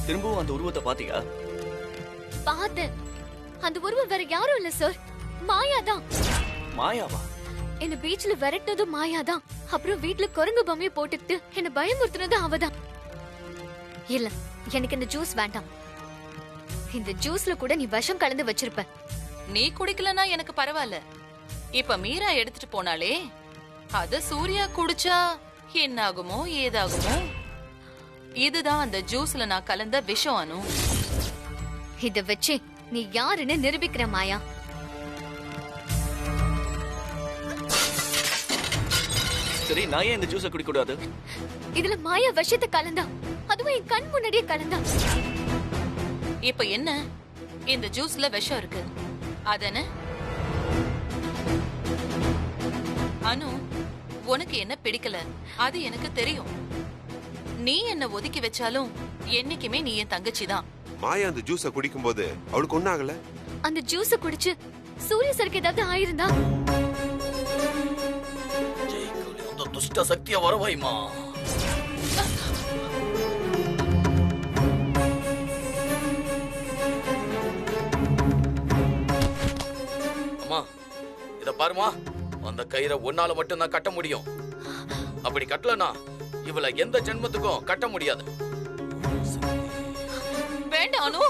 திரும்பவும் அந்த உருவத்தை பாத்தியா? பார்த்தேன். அந்த உருவம் வேற யாரும் இல்ல சார், மாயாதான். மாயாவா? என்ன பீச்ல விரட்டினதும் மாயாதான். அப்புறம் வீட்டுல குரங்கு பொம்மையை போட்டுக்கிட்டு என்ன பயமுறுத்தினதும் அவதான். இல்ல, எனக்கு இந்த ஜூஸ் வேண்டாம். இந்த ஜூஸ்ல கூட நீ விஷம் கலந்து வச்சிருப்ப. நீ குடிக்கலனா எனக்கு பரவாயில்ல. இப்ப மீரா எடுத்துட்டு போனாலே, அத சூர்யா குடிச்சா என்ன ஆகுமோ ஏதாகுமோ? இதுதான் அந்த ஜூஸ்ல நான் கலந்த விஷம். அனு, இத வச்சு நீ யாருன்னு நிரூபிக்கிற மாயா. சரி, நான் ஏன் இந்த ஜூஸை குடிக்க கூடாது? இதுல மாயா விஷத்தை கலந்தா, அதுவும் என் கண் முன்னாடியே கலந்தா. இப்ப என்ன? இந்த ஜூஸ்ல விஷம் இருக்கு அதன? அனு, உனக்கு என்ன பிடிக்கல அது எனக்கு தெரியும். நீ என்ன ஒதுக்கி வச்சாலும் என்னைக்குமே நீ என் தங்கச்சி தான். மாயா அந்த ஜூஸ குடிக்கும் போது அவளுக்கு ஒண்ணு ஆகல. அந்த ஜூஸ குடிச்சு சூரிய சருக்கு ஏதாவது ஆயிருந்தா? ஜெய்குலி, அந்த துஷ்ட சக்தியை வரவைமா. அம்மா, இத பாருமா. அந்த கயிறை ஒன்னால மட்டும் தான் கட்ட முடியும். அப்படி கட்டலனா இவள எந்த ஜென்மத்துக்கும் கட்ட முடியாது. வேண்டாம் அனு,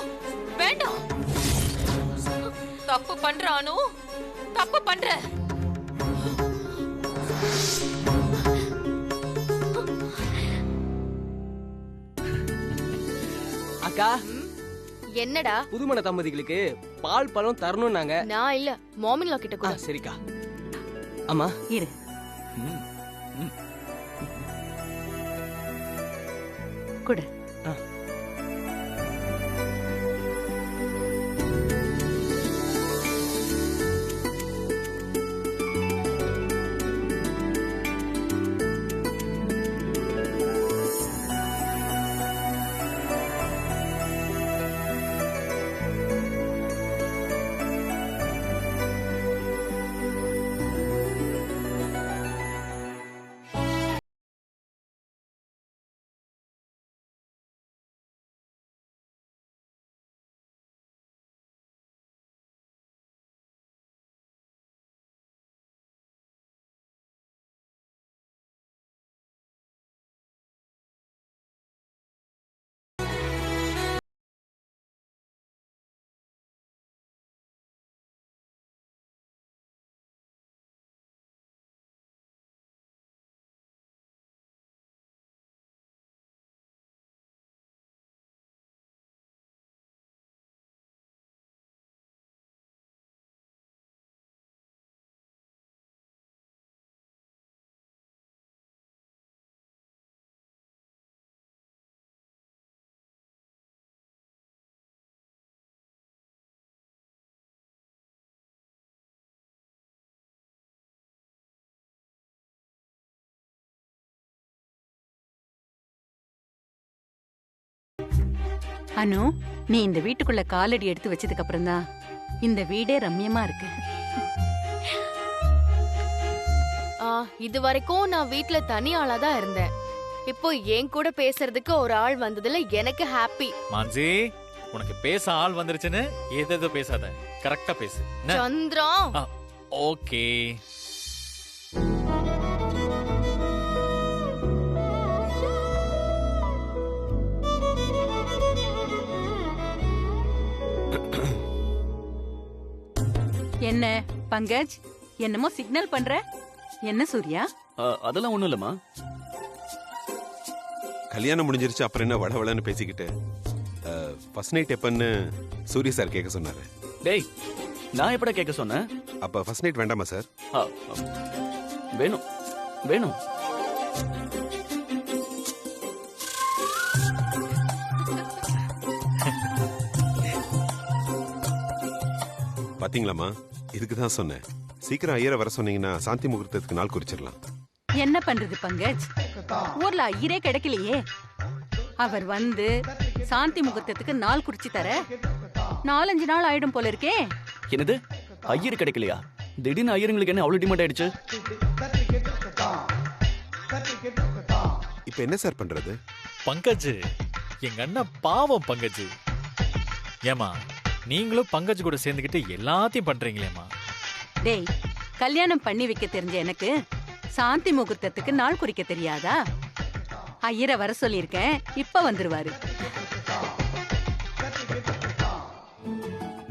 வேண்டாம். தப்பு பண்ற அனு, தப்பு பண்ற. அக்கா, என்னடா? புதுமண தம்பதிகளுக்கு பால் பழம் தரணும் நாங்க. நான் இல்ல, மாமின்லா கிட்ட கூட. சரிக்கா. அம்மா இரு. குடு. அனு, நீ இந்த வீட்டுக்குள்ள காலடி எடுத்து வச்சதுக்கு அப்புறம் தான் இந்த வீடே ரம்யமா இருக்கு. இது வரைக்கும் நான் வீட்ல தனி ஆளா தான் இருந்தேன். இப்போ என் கூட பேசுறதுக்கு ஒரு ஆள் வந்ததுல எனக்கு ஹாப்பி. மான்சி, உனக்கு பேச ஆள் வந்துருச்சுன்னு ஏதேதோ பேசாத, கரெக்டா பேசு. சந்திரா, ஓகே. என்ன பங்கஜ், என்னமோ சிக்னல் பண்ற? என்ன சூர்யா? அதெல்லாம் ஒண்ணும் இல்லம்மா. கல்யாணம் முடிஞ்சிருச்சு, அப்புறம் என்ன வடவளன்னு பேசிக்கிட்டு. ஃபர்ஸ்ட் நைட் எப்பன்னு சூரிய சார் கேட்க சொன்னாரு. டேய், நான் எப்படா கேட்க சொன்னேன்? அப்ப ஃபர்ஸ்ட் நைட் வேண்டாமா சார்? வேணும் வேணும். பாத்தீங்களாமா, இதுக்கு தான் சொன்னேன். சீக்கிரம் ஐயரை வர சொன்னீங்கன்னா சாந்தி முகூர்த்தத்துக்கு நாள் குறிச்சிடலாம். என்ன பண்றது பங்கஜ், ஊர்ல ஐயரே கிடைக்கலையே. அவர் வந்து சாந்தி முகூர்த்தத்துக்கு நாள் குறிச்சு தர 4-5 நாள் ஆயிடும் போல இருக்கே. என்னது, ஐயர் கிடைக்கலையா? திடீர்னு ஐயருங்களுக்கு என்ன அவ்வளவு டிமாண்ட் ஆயிடுச்சு? இப்ப என்ன சார் பண்றது? பங்கஜ், எங்க அண்ணன் பாவம் பங்கஜ். ஏமா நீங்களும் பங்கஜ் கூட சேர்ந்துக்கிட்டு எல்லாத்தையும் பண்றீங்களேம்மா. டேய், கல்யாணம் பண்ணி வைக்க தெரிஞ்ச எனக்கு சாந்தி முகூர்த்தத்துக்கு நாள் குறிக்க தெரியாதா? ஐயரை வர சொல்லியிருக்கேன், இப்ப வந்துருவாரு.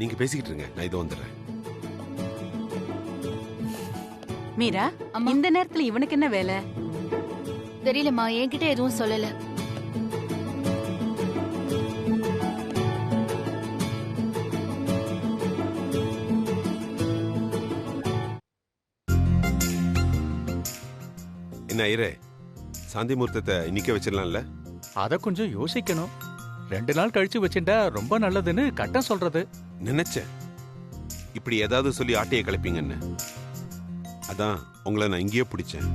நீங்க பேசிக்கிட்டு இருங்க, நான் இதோ வந்துடுறேன். மீரா, இந்த நேரத்துல இவனுக்கு என்ன வேலை? தெரியலம்மா, என்கிட்ட எதுவும் சொல்லல. என்ன ஐயரே, சாந்தி முகூர்த்தத்தை இன்னைக்கே வச்சிடலாம்ல? அத கொஞ்சம் யோசிக்கணும். 2 நாள் கழிச்சு வச்சுட்டா ரொம்ப நல்லதுன்னு கட்டம் சொல்றது. நினைச்சேன் இப்படி ஏதாவது சொல்லி ஆட்டையை கிளப்பீங்கன்னு. அதான் உங்களை நான் இங்கேயே பிடிச்சேன்.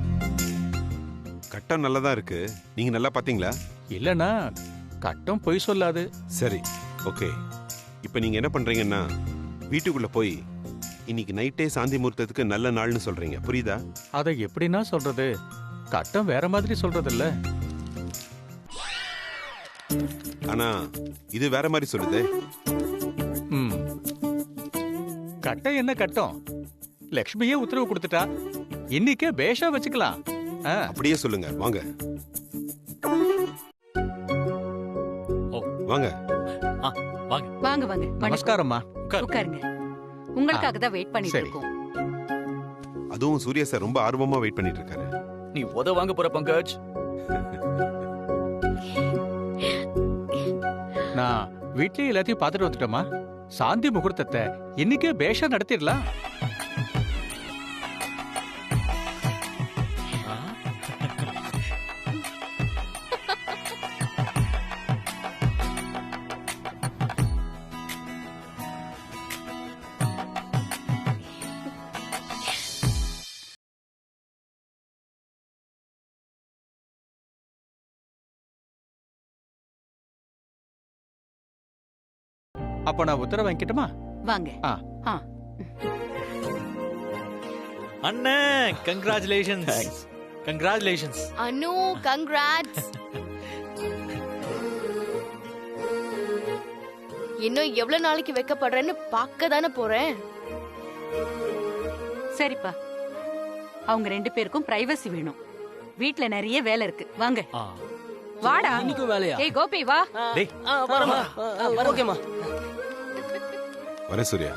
கட்டம் நல்லதா இருக்கு, நீங்க நல்லா பாத்தீங்களா? இல்லனா கட்டம் பொய் சொல்லாது. சரி, ஓகே. இப்போ நீங்க என்ன பண்றீங்கன்னா, வீட்டுக்குள்ள போய் இன்னைக்கு நைட்டே சாந்தி முகூர்த்தத்துக்கு நல்ல நாள்னு சொல்றீங்க, புரியுதா? அதை எப்படின்னா சொல்றது? கட்டம் வேற மாதிரி சொல்றது இல்ல. ஆனா இது வேற மாதிரி சொல்லுதே. கட்டம் என்ன கட்டம்? லக்ஷ்மியே உத்தரவு கொடுத்துட்டா, இன்னைக்கே பேஷா வச்சுக்கலாம். அப்படியே சொல்லுங்க, வாங்க வாங்க வாங்க வாங்க. நமஸ்காரம்மா. உட்காருங்க. உங்களுக்காக தான் வெயிட் பண்ணிட்டு சரி. இருக்கோம். அதுவும் சூர்யா சார் ரொம்ப ஆர்வமா வெயிட் பண்ணிட்டு இருக்காரு. நீ உத வாங்க போற பங்கஜ். நான் வீட்லயே எல்லாத்தையும் பார்த்துட்டு வந்துட்டோமா. சாந்தி முகூர்த்தத்தை இன்னைக்கே பேஷா நடத்திடலாம். அப்ப நான் உத்தரவு வாங்கிட்டுமா? வாங்க. அண்ணே, கங்க்ராச்சுலேஷன்ஸ். கங்க்ராச்சுலேஷன்ஸ் அனு, கங்க்ராட்ஸ். இன்னும் எவ்வளவு நாளைக்கு வைக்கப்படுறேன்னு பார்க்க தானே போறேன். சரிப்பா, அவங்க 2 பேருக்கும் பிரைவசி வேணும். வீட்ல நிறைய வேலை இருக்கு. வாங்க. வாடா. இன்னைக்கு வேலையா? ஏய் கோபி, வா. டேய், வரமா? ஓகேமா. வரேன் சூர்யா.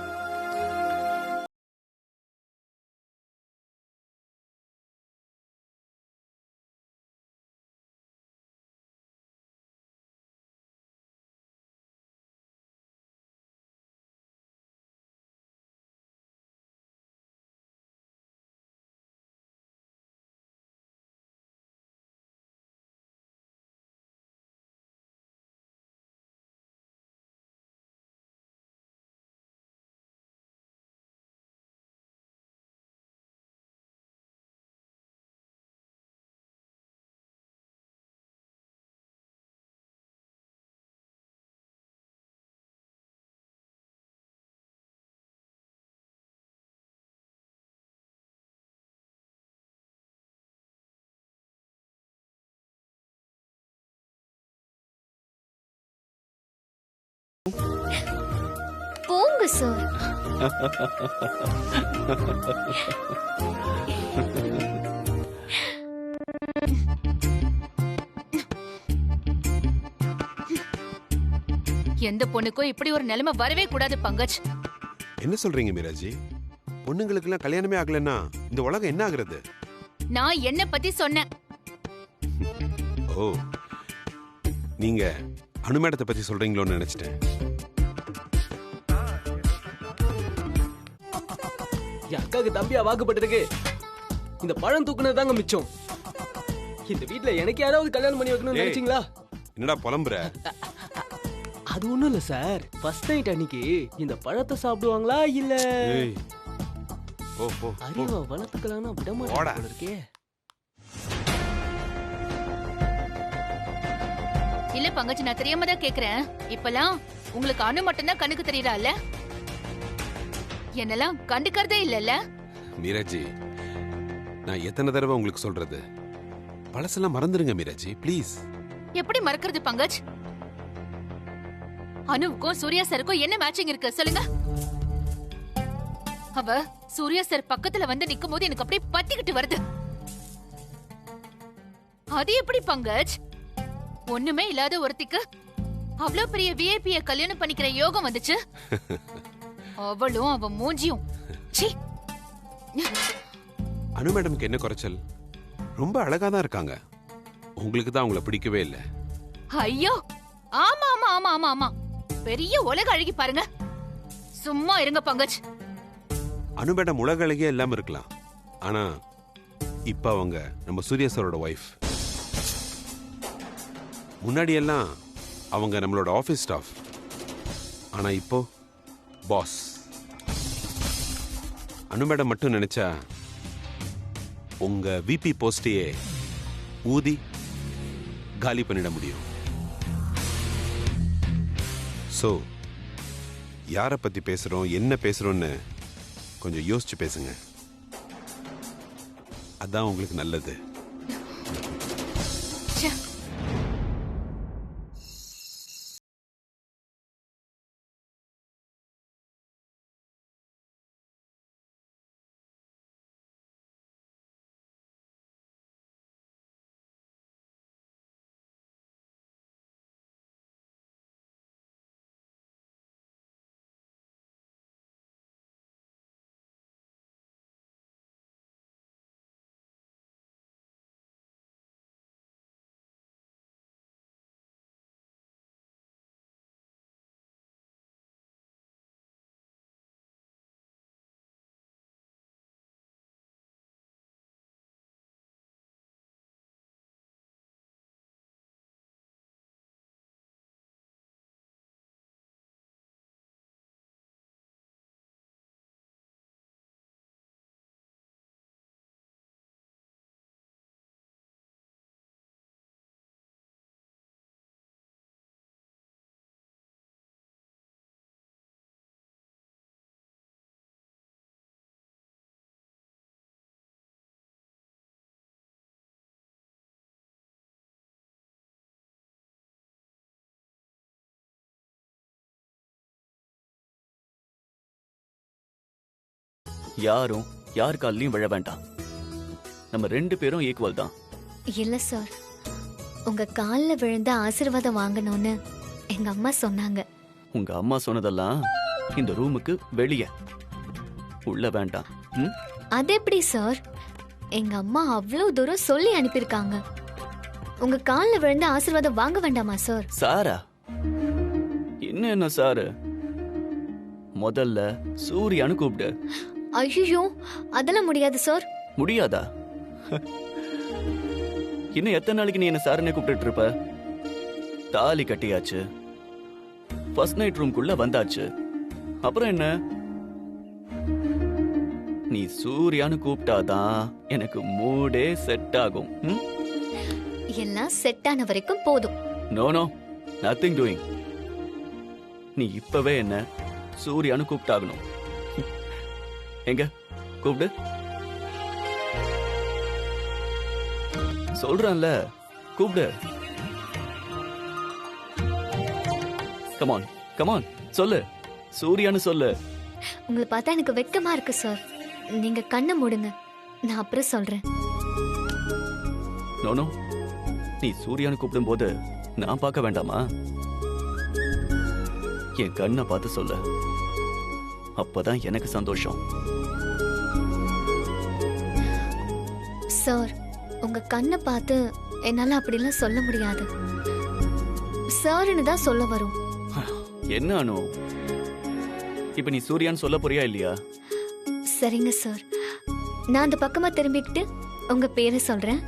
போங்க சார். எந்த பொண்ணுக்கும் இப்படி ஒரு நிலைமை வரவே கூடாது பங்கஜ். என்ன சொல்றீங்க மீராஜி? பொண்ணுங்களுக்கு எல்லாம் கல்யாணமே ஆகலன்னா இந்த உலகம் என்ன ஆகுறது? நான் என்ன பத்தி சொன்னேன். ஓ, நீங்க அனுமேடத்தை பத்தி சொல்றீங்களோன்னு நினைச்சிட்டேன். என் அக்காவுக்கு தம்பியா வாக்குப்பட்டிருக்கு. இந்த பழம் தூக்குனது தாங்க மிச்சம். இந்த வீட்ல எனக்கு யாராவது கல்யாணம் பண்ணி வைக்கணும்னு நினைச்சீங்களா? என்னடா புலம்புற? அது ஒண்ணும் இல்ல சார். ஃபர்ஸ்ட் நைட் அன்னைக்கு இந்த பழத்தை சாப்பிடுவாங்களா இல்ல அறிவா வளர்த்துக்கலாம்னா விட மாட்டாங்க இருக்கே. இல்ல பங்கஜ், நான் தெரியாம தான் கேக்குறேன். இப்பெல்லாம் உங்களுக்கு அணு மட்டும்தான் கண்ணுக்கு தெரியறால, என்னெல்லாம் கண்டுக்கறதே இல்லல்ல? மீராஜி, நான் எத்தனை தடவை உங்களுக்கு சொல்றது? பழசெல்லாம் மறந்துருங்க மீராஜி, ப்ளீஸ். எப்படி மறக்கிறது பங்கஜ்? அனுவுக்கும் சூர்யா சாருக்கும் என்ன மேட்சிங் இருக்கு சொல்லுங்க. அவ சூர்யா சார் பக்கத்துல வந்து நிக்கும் போது எனக்கு அப்படியே பத்திக்கிட்டு வருது. அது எப்படி பங்கஜ்? ஒண்ணுமே இல்லாத ஒருத்திக்கு அவ்வளவு பெரிய விஐபிய கல்யாணம் பண்ணிக்கிற யோகம் வந்துச்சு. அவளும் அவ மூஞ்சியும் சீ. அனு மேடம்க்கு என்ன குறைச்சல்? ரொம்ப அழகா தான் இருக்காங்க. உங்களுக்கு தான் அவங்கள பிடிக்கவே இல்லை. ஐயோ ஆமா ஆமா ஆமா ஆமா ஆமா, பெரிய உலக அழகி பாருங்க. சும்மா இருங்க பங்கஜ். அனு மேடம் உலக அழகியே இல்லாம இருக்கலாம், ஆனா இப்ப அவங்க நம்ம சூர்யா சாரோட ஒய்ஃப். முன்னாடி எல்லாம் அவங்க நம்மளோட ஆபீஸ் ஸ்டாஃப், ஆனா இப்போ பாஸ். அனு மேடம் மட்டும் நினைச்சா உங்க விபி போஸ்டையே ஊதி காலி பண்ணிட முடியும். சோ யாரை பத்தி பேசுறோம், என்ன பேசுறோம்னு கொஞ்சம் யோசிச்சு பேசுங்க. அதான் உங்களுக்கு நல்லது. யாரும் யார் காலையும் விழ வேண்டாம். நம்ம 2 பேரும் ஈக்குவல் தான். இல்ல சார், உங்க கால்ல விழுந்த ஆசீர்வாதம் வாங்கணும்னு எங்க அம்மா சொன்னாங்க. உங்க அம்மா சொன்னதெல்லாம் இந்த ரூமுக்கு வெளியே, உள்ள வேண்டாம். அது எப்படி சார்? எங்க அம்மா அவ்வளவு தூரம் சொல்லி அனுப்பியிருக்காங்க. உங்க கால்ல விழுந்த ஆசீர்வாதம் வாங்க வேண்டாமா சார்? சாரா? என்ன சாரு? முதல்ல சூர்யான்னு கூப்பிடு. ஐயோ, அதெல்லாம் முடியாது சார். முடியாதா? இன்னும் எத்தனை நாளைக்கு நீ என்ன சாரனே கூப்பிட்டு இருப்ப? தாலி கட்டியாச்சு, ஃபர்ஸ்ட் நைட் ரூம்குள்ள வந்தாச்சு, அப்புறம் என்ன? நீ சூர்யான்னு கூப்பிட்டாதான் எனக்கு மூடே செட் ஆகும். எல்லாம் செட் ஆன வரைக்கும் போதும். No no, nothing doing. நீ இப்பவே என்ன சூர்யான்னு கூப்பிட்டாகணும். எங்க கூப்பிடு. சொல்றேன்ல, கூப்பிடு. கமான் கமான், சொல்லு, சூர்யான்னு சொல்லு. உங்களை பார்த்தா எனக்கு வெக்கமா இருக்கு சார். நீங்க கண்ணை மூடுங்க, நான் அப்புறம் சொல்றேன். நோ நோ, நீ சூர்யான்னு கூப்பிடும் போது நான் பார்க்க வேண்டாமா? என் கண்ணை பார்த்து சொல்லு, அப்பதான் எனக்கு சந்தோஷம். சார், உங்க கண்ணை பார்த்து என்னால அப்படிலாம் சொல்ல முடியாது. சார்னு தான் சொல்ல வரும். என்ன அனு, இப்ப நீ சூர்யான்னு சொல்ல போறியா இல்லையா? சரிங்க சார், நான் அந்த பக்கமா திரும்பிக்கிட்டு உங்க பேரை சொல்றேன்.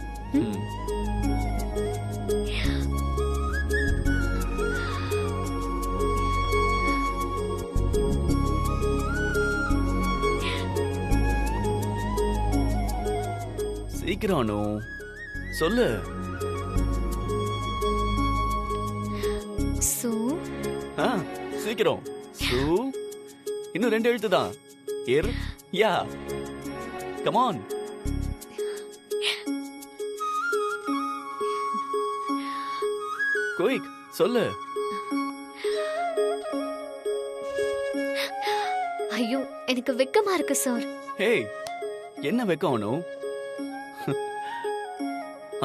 சீக்கிரம் அனு சொல்லு. சூ. சீக்கிரம். சூ. இன்னும் 2 எழுத்து தான். இர் யா. Come on. குயிக் சொல்லு. ஐயோ எனக்கு வெக்கமா இருக்கு சார். ஹேய், என்ன வெக்கம் அனு?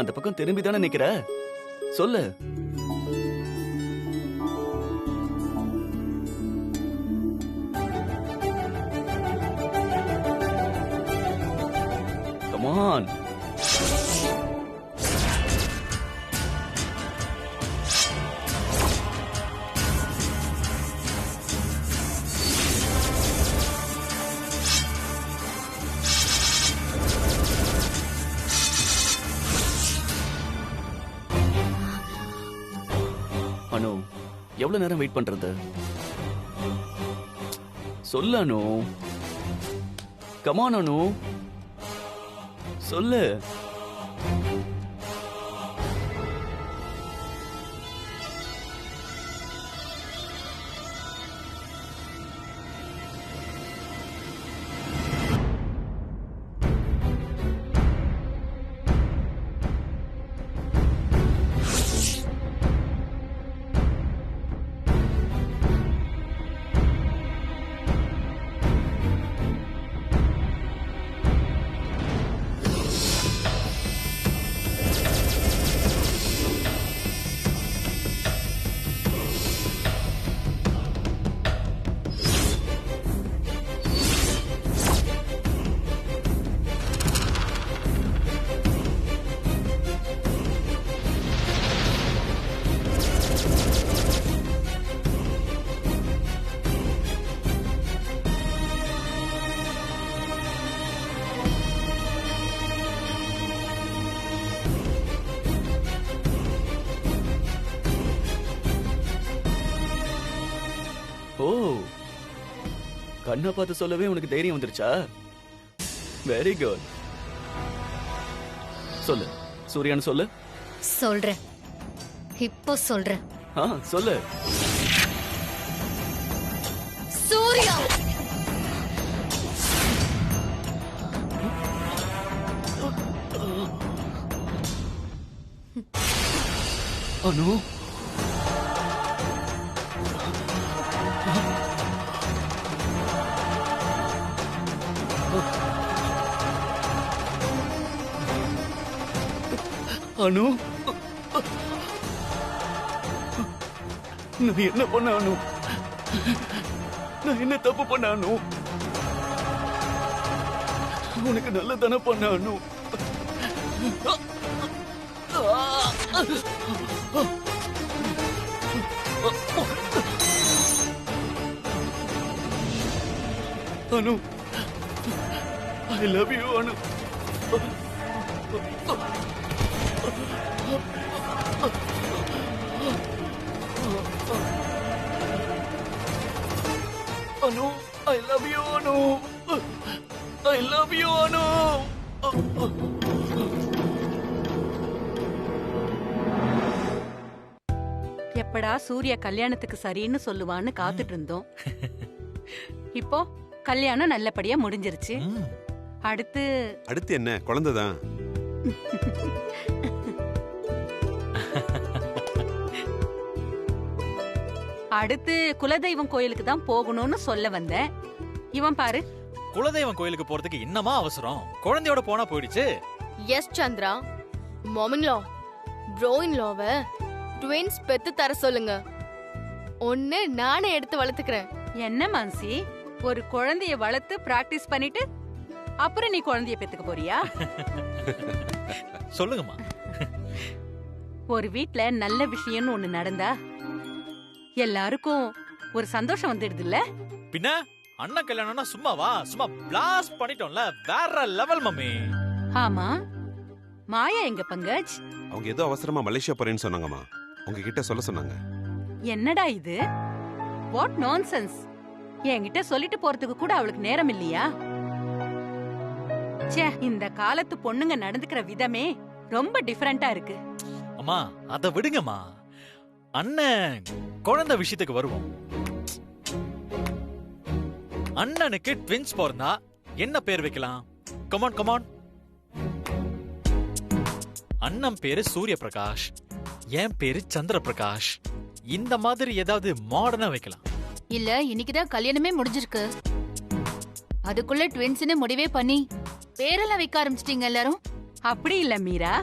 அந்த பக்கம் திரும்பி தானே நிக்கிற, சொல்லு. Come on. அனு, எவ்வளவு நேரம் வெயிட் பண்றது? சொல்லு அனு. கமான் அனு, சொல்லு. ஓ, கண்ணை பார்த்து சொல்லவே உனக்கு தைரியம் வந்துருச்சா? Very good. சொல்லு, சூர்யான்னு சொல்லு. சொல்றேன், இப்போ சொல்றேன். சொல்லு. சூர்யா. அனு, அனு, நான் என்ன பண்ண அனு? நான் என்ன தப்பு பண்ண அனு? உனக்கு நல்லதானே பண்ண அனு? அனு, I love you Anu. Anu, I love you Anu. I love you அனு. எப்படா சூர்யா கல்யாணத்துக்கு சரின்னு சொல்லுவான்னு காத்துட்டு இருந்தோம். இப்போ கல்யாணம் நல்லபடியா முடிஞ்சிருச்சு. அடுத்து என்ன, குழந்தைதான். அடுத்து குலதெய்வம் கோயிலுக்கு தான் போகணும்னு சொல்ல வந்தேன். இவன் பாரு, குலதெய்வம் கோயிலுக்கு போறதுக்கு என்னமா அவசரம்? குழந்தையோட போனா போயிடுச்சு. எஸ் சந்திரா, மாமின்லா ப்ரோயின்லாவ ட்வின்ஸ் பெத்து தர சொல்லுங்க. ஒண்ணு நானே எடுத்து வளர்த்துக்கிறேன். என்ன மான்சி, ஒரு குழந்தைய வளர்த்து பிராக்டிஸ் பண்ணிட்டு அப்புறம் நீ குழந்தைய பெத்துக்க போறியா? சொல்லுங்கம்மா. ஒரு வீட்ல நல்ல விஷயம்னு ஒண்ணு நடந்தா எல்லாருக்கும் ஒரு சந்தோஷம் வந்துடுது இல்ல? பின்ன அண்ணன் கல்யாணம்னா சும்மாவா? சும்மா பிளாஸ்ட் பண்ணிட்டோம்ல, வேற லெவல் மம்மி. ஆமா, மாயா எங்க பங்கஜ்? அவங்க ஏதோ அவசரமா மலேசியா போறேன்னு சொன்னாங்கம்மா, உங்ககிட்ட சொல்ல சொன்னாங்க. என்னடா இது, வாட் நான்சென்ஸ்! என்கிட்ட சொல்லிட்டு போறதுக்கு கூட அவளுக்கு நேரம் இல்லையா? ச்சே, இந்த காலத்து பொண்ணுங்க நடந்துக்கிற விதமே ரொம்ப டிஃபரெண்டா இருக்கு. அம்மா அத விடுங்கம்மா, அண்ணன் குழந்தை விஷயத்துக்கு வருவோம். அண்ணனுக்கு ட்வின்ஸ் பிறந்தா என்ன பேர் வைக்கலாம்? Come on come on. அண்ணன் பேரு சூரிய பிரகாஷ், என் பேரு சந்திர பிரகாஷ். இந்த மாதிரி ஏதாவது மாடர்னா வைக்கலாம். இல்ல, இன்னைக்குதான் கல்யாணமே முடிஞ்சிருக்கு. அதுக்குள்ள ட்வின்ஸ்னு முடிவே பண்ணி பேரெல்லாம் வைக்க ஆரம்பிச்சிட்டீங்க எல்லாரும். அப்படி இல்ல மீரா,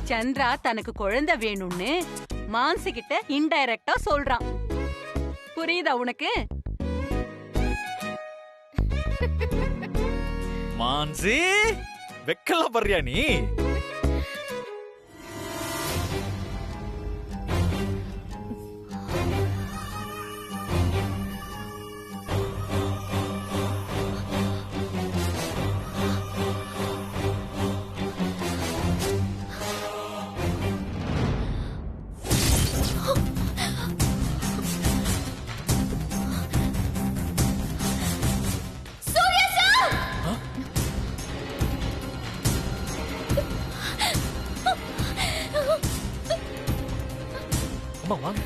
சந்திரா தனக்கு குழந்தை வேணும்னு மான்சி கிட்ட இன்டைரக்டா சொல்றான். புரியுதா உனக்கு? மான்சி வெக்கலாம் பண்றியா நீ? அம்மா வாங்க.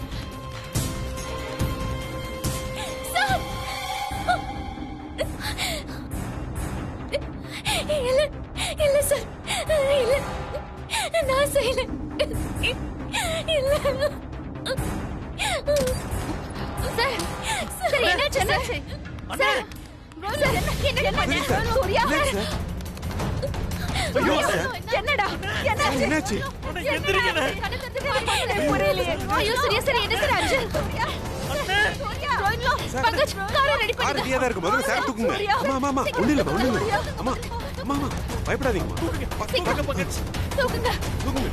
இல்ல இல்ல சார், இல்ல நான் செய்யல. இல்ல சார், சார் என்னாச்சு சார்? சார் என்ன பண்ண சூர்யா? என்னடா என்னாச்சு? புரியலையே. ஐயோ சூர்யா சார், என்ன சார் ஆச்சு? பங்கஜ் காரை ரெடி கார் ரெடியா தான் இருக்கு. முதல்ல சார் தூக்குங்க. அம்மா அம்மா ஒண்ணு இல்ல ஒண்ணு இல்ல. அம்மா அம்மா அம்மா பயப்படாதீங்க. வாங்க பங்கஜ். தூக்குங்க. தூக்குங்க.